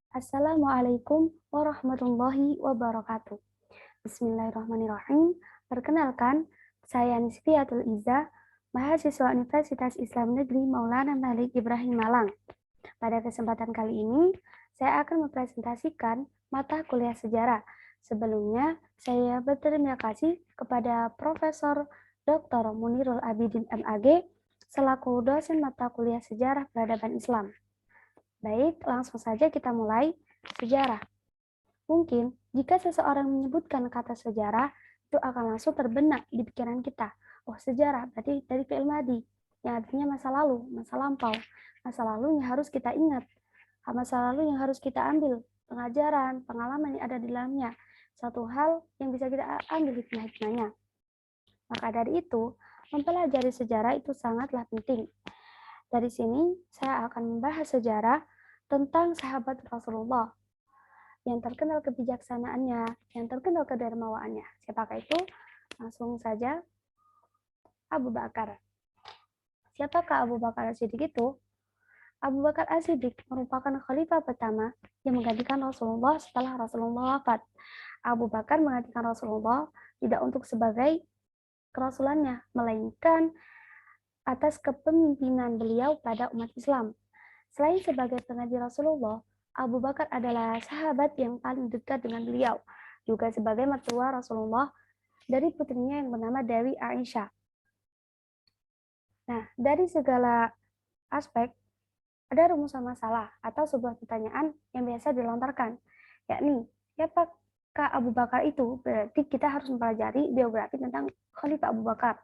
Assalamualaikum warahmatullahi wabarakatuh. Bismillahirrahmanirrahim. Perkenalkan, saya Nisfiatul Iza, mahasiswa Universitas Islam Negeri Maulana Malik Ibrahim Malang. Pada kesempatan kali ini, saya akan mempresentasikan mata kuliah sejarah. Sebelumnya, saya berterima kasih kepada Profesor Dr. Munirul Abidin MAG selaku dosen mata kuliah sejarah peradaban Islam. Baik, langsung saja kita mulai. Sejarah. Mungkin jika seseorang menyebutkan kata sejarah, itu akan langsung terbenak di pikiran kita. Oh, sejarah berarti dari fi'il madi, yang artinya masa lalu, masa lampau. Masa lalu yang harus kita ingat, masa lalu yang harus kita ambil, pengajaran, pengalaman yang ada di dalamnya. Satu hal yang bisa kita ambil hikmah-hikmahnya. Maka dari itu, mempelajari sejarah itu sangatlah penting. Dari sini, saya akan membahas sejarah tentang sahabat Rasulullah yang terkenal kebijaksanaannya, yang terkenal kedermawaannya. Siapakah itu? Langsung saja, Abu Bakar. Siapakah Abu Bakar As-Siddiq itu? Abu Bakar As-Siddiq merupakan khalifah pertama yang menggantikan Rasulullah setelah Rasulullah wafat. Abu Bakar menggantikan Rasulullah tidak untuk sebagai kerasulannya, melainkan atas kepemimpinan beliau pada umat Islam. Selain sebagai pengganti Rasulullah, Abu Bakar adalah sahabat yang paling dekat dengan beliau, juga sebagai mertua Rasulullah dari putrinya yang bernama Dewi Aisyah. Nah, dari segala aspek, ada rumusan masalah atau sebuah pertanyaan yang biasa dilontarkan, yakni, siapakah Abu Bakar itu? Berarti kita harus mempelajari biografi tentang Khalifah Abu Bakar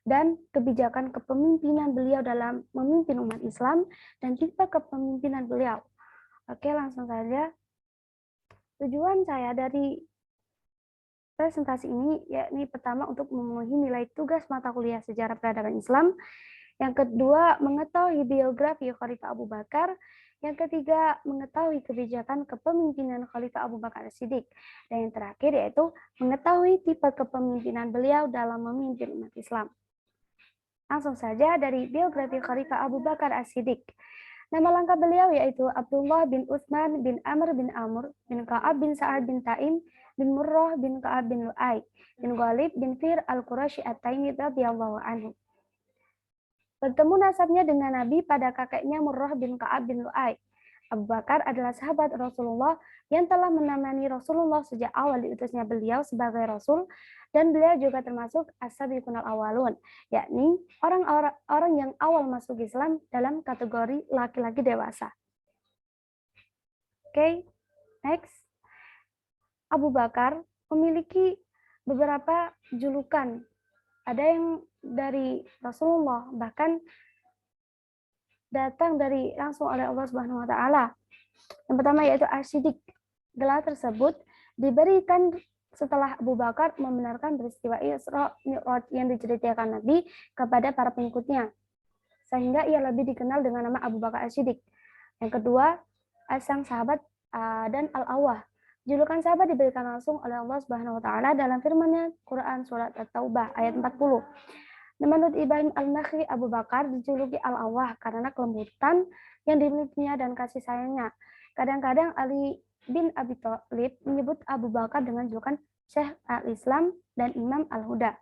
dan kebijakan kepemimpinan beliau dalam memimpin umat Islam dan tipe kepemimpinan beliau. Oke, langsung saja. Tujuan saya dari presentasi ini yakni pertama untuk memenuhi nilai tugas mata kuliah sejarah peradaban Islam, yang kedua mengetahui biografi Khalifah Abu Bakar, yang ketiga mengetahui kebijakan kepemimpinan Khalifah Abu Bakar As-Siddiq, dan yang terakhir yaitu mengetahui tipe kepemimpinan beliau dalam memimpin umat Islam. Langsung saja dari biografi Khalifah Abu Bakar As-Siddiq. Nama lengkap beliau yaitu Abdullah bin Utsman bin Amr bin Amr bin Ka'ab bin Sa'ad bin Taim bin Murrah bin Ka'ab bin Lu'ay bin Ghalib bin Fir al-Qurashi at-Taimi radhiyallahu anhu. Bertemu nasabnya dengan Nabi pada kakeknya Murrah bin Ka'ab bin Lu'ay. Abu Bakar adalah sahabat Rasulullah yang telah menemani Rasulullah sejak awal diutusnya beliau sebagai Rasul, dan beliau juga termasuk as-sabiqun al-awwalun, yakni orang yang awal masuk Islam dalam kategori laki-laki dewasa. Oke, next. Abu Bakar memiliki beberapa julukan. Ada yang dari Rasulullah, bahkan datang dari langsung oleh Allah Subhanahu wa taala. Yang pertama yaitu As-Siddiq. Gelar tersebut diberikan setelah Abu Bakar membenarkan peristiwa Isra Mi'raj yang diceritakan Nabi kepada para pengikutnya, sehingga ia lebih dikenal dengan nama Abu Bakar As-Siddiq. Yang kedua, sang sahabat dan Al-Awwah. Julukan sahabat diberikan langsung oleh Allah Subhanahu wa taala dalam firman-Nya Quran surat At-Taubah ayat 40. Menurut Ibrahim Al-Nakhi, Abu Bakar dijuluki Al-Awwah karena kelembutan yang dimilikinya dan kasih sayangnya. Kadang-kadang Ali bin Abi Thalib menyebut Abu Bakar dengan julukan Syekh Al-Islam dan Imam Al-Huda.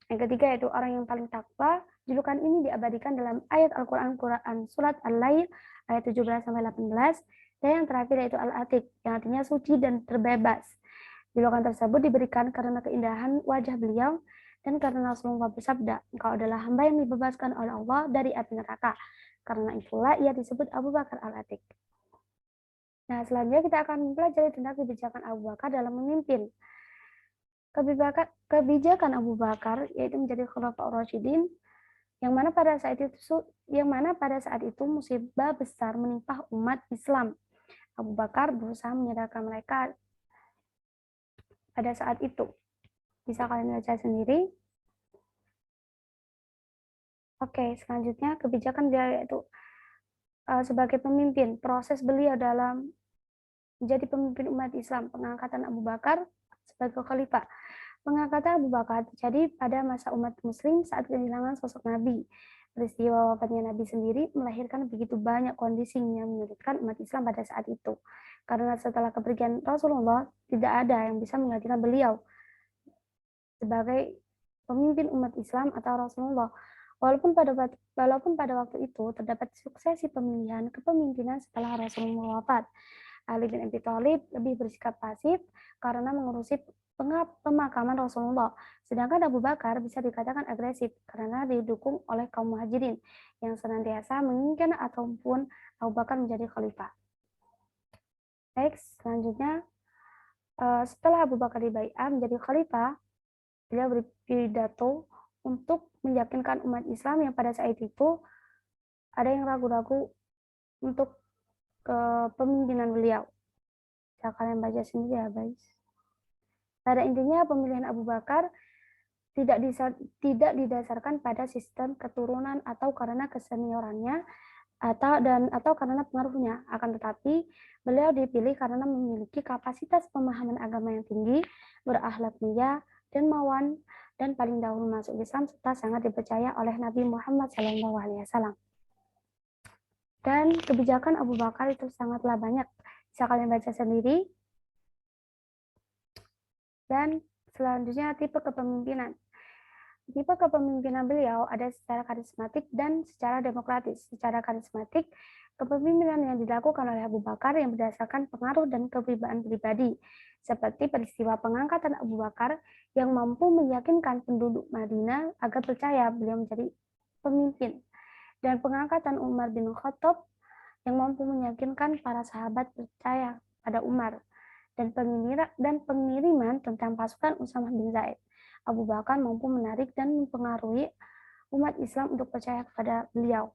Yang ketiga yaitu orang yang paling takwa. Julukan ini diabadikan dalam ayat Al-Quran surat Al-Lail ayat 17-18. Dan yang terakhir yaitu Al-Atiq, yang artinya suci dan terbebas. Julukan tersebut diberikan karena keindahan wajah beliau dan karena Rasulullah bersabda, engkau adalah hamba yang dibebaskan oleh Allah dari api neraka. Karena itulah ia disebut Abu Bakar Al-Atiq. Nah, selanjutnya kita akan mempelajari tentang kebijakan Abu Bakar dalam memimpin. Kebijakan Abu Bakar yaitu menjadi Khulafaur Rasyidin, yang mana pada saat itu musibah besar menimpa umat Islam. Abu Bakar berusaha menyadarkan mereka pada saat itu. Bisa kalian baca sendiri. Oke, selanjutnya kebijakan dia yaitu sebagai pemimpin, proses beliau dalam menjadi pemimpin umat Islam, pengangkatan Abu Bakar sebagai khalifah. Pengangkatan Abu Bakar terjadi pada masa umat muslim saat kehilangan sosok Nabi. peristiwa wafatnya Nabi sendiri melahirkan begitu banyak kondisi yang menyulitkan umat Islam pada saat itu. Karena setelah kepergian Rasulullah, tidak ada yang bisa menggantikan beliau sebagai pemimpin umat Islam atau Rasulullah. Walaupun pada waktu itu terdapat suksesi pemilihan kepemimpinan setelah Rasulullah wafat, Ali bin Abi Thalib lebih bersikap pasif karena mengurusi pemakaman Rasulullah. Sedangkan Abu Bakar bisa dikatakan agresif karena didukung oleh kaum muhajirin yang senantiasa menginginkan ataupun Abu Bakar menjadi khalifah. Baik, selanjutnya setelah Abu Bakar dibaiat menjadi khalifah, beliau berpidato untuk meyakinkan umat Islam yang pada saat itu ada yang ragu-ragu untuk kepemimpinan beliau. Saya kalian baca sendiri ya guys. Pada intinya pemilihan Abu Bakar tidak didasarkan pada sistem keturunan atau karena keseniorannya atau karena pengaruhnya, akan tetapi beliau dipilih karena memiliki kapasitas pemahaman agama yang tinggi, berakhlak mulia, dermawan, dan paling dahulu masuk Islam serta sangat dipercaya oleh Nabi Muhammad SAW. Dan kebijakan Abu Bakar itu sangatlah banyak. Bisa kalian baca sendiri. Dan selanjutnya tipe kepemimpinan. Tipe kepemimpinan beliau ada secara karismatik dan secara demokratis. Secara karismatik, kepemimpinan yang dilakukan oleh Abu Bakar yang berdasarkan pengaruh dan kepribadian pribadi, seperti peristiwa pengangkatan Abu Bakar yang mampu meyakinkan penduduk Madinah agar percaya beliau menjadi pemimpin, dan pengangkatan Umar bin Khattab yang mampu meyakinkan para sahabat percaya pada Umar, dan pengiriman tentang pasukan Usamah bin Zaid. Abu Bakar mampu menarik dan mempengaruhi umat Islam untuk percaya kepada beliau.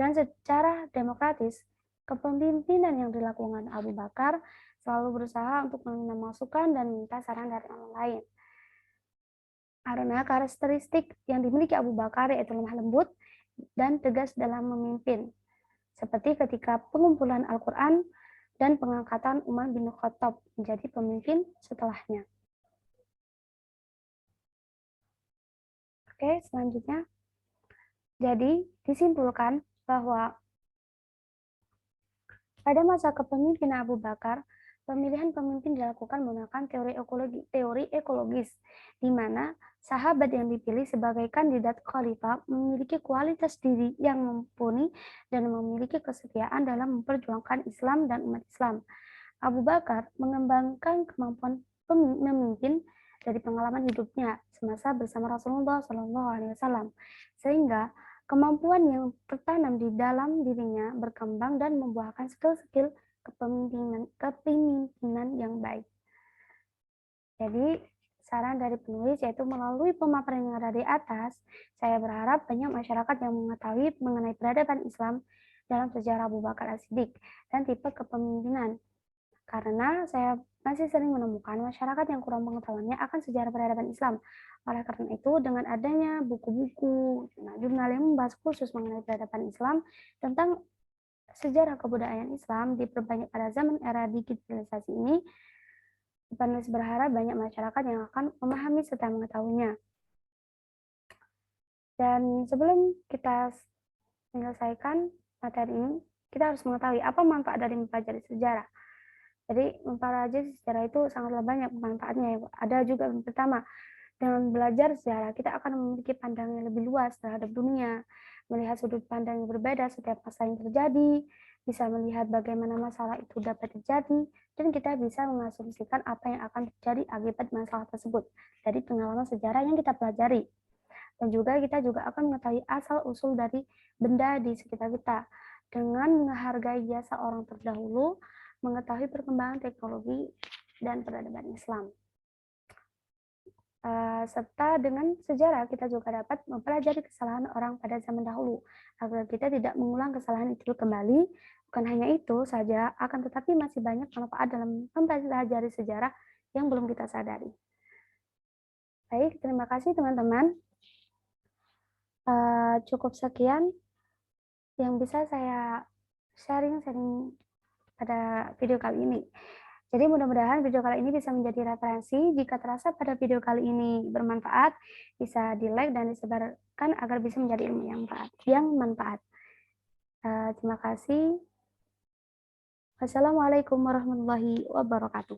Dan secara demokratis, kepemimpinan yang dilakukan Abu Bakar selalu berusaha untuk meminta masukan dan minta saran dari orang lain. Karena karakteristik yang dimiliki Abu Bakar yaitu lemah lembut dan tegas dalam memimpin, seperti ketika pengumpulan Al-Quran dan pengangkatan Umar bin Khattab menjadi pemimpin setelahnya. Oke, selanjutnya. Jadi, disimpulkan bahwa pada masa kepemimpinan Abu Bakar, pemilihan pemimpin dilakukan menggunakan teori ekologis, di mana sahabat yang dipilih sebagai kandidat khalifah memiliki kualitas diri yang mumpuni dan memiliki kesetiaan dalam memperjuangkan Islam dan umat Islam. Abu Bakar mengembangkan kemampuan memimpin dari pengalaman hidupnya semasa bersama Rasulullah SAW, sehingga kemampuan yang tertanam di dalam dirinya berkembang dan membuahkan skill-skill kepemimpinan yang baik. Jadi, saran dari penulis yaitu melalui pemaparan yang ada di atas, saya berharap banyak masyarakat yang mengetahui mengenai peradaban Islam dalam sejarah Abu Bakar As-Siddiq dan tipe kepemimpinan. Karena saya masih sering menemukan masyarakat yang kurang pengetahuannya akan sejarah peradaban Islam. Oleh karena itu, dengan adanya buku-buku, jurnal yang membahas khusus mengenai peradaban Islam tentang sejarah kebudayaan Islam diperbanyak pada zaman era digitalisasi ini, penulis berharap banyak masyarakat yang akan memahami serta mengetahuinya. Dan sebelum kita menyelesaikan materi ini, kita harus mengetahui apa manfaat dari mempelajari sejarah. Jadi mempelajari sejarah itu sangatlah banyak manfaatnya. Ada juga yang pertama, dengan belajar sejarah kita akan memiliki pandangan yang lebih luas terhadap dunia, melihat sudut pandang yang berbeda setiap masa yang terjadi, bisa melihat bagaimana masalah itu dapat terjadi, dan kita bisa mengasumsikan apa yang akan terjadi akibat masalah tersebut dari pengalaman sejarah yang kita pelajari. Dan juga kita juga akan mengetahui asal-usul dari benda di sekitar kita dengan menghargai jasa orang terdahulu, mengetahui perkembangan teknologi dan peradaban Islam. Serta dengan sejarah kita juga dapat mempelajari kesalahan orang pada zaman dahulu agar kita tidak mengulang kesalahan itu kembali. Bukan hanya itu saja, akan tetapi masih banyak manfaat dalam mempelajari sejarah yang belum kita sadari. Baik, terima kasih teman-teman. Cukup sekian yang bisa saya sharing pada video kali ini. Jadi mudah-mudahan video kali ini bisa menjadi referensi. Jika terasa pada video kali ini bermanfaat, bisa di-like dan disebarkan agar bisa menjadi ilmu yang manfaat. Terima kasih. Wassalamualaikum warahmatullahi wabarakatuh.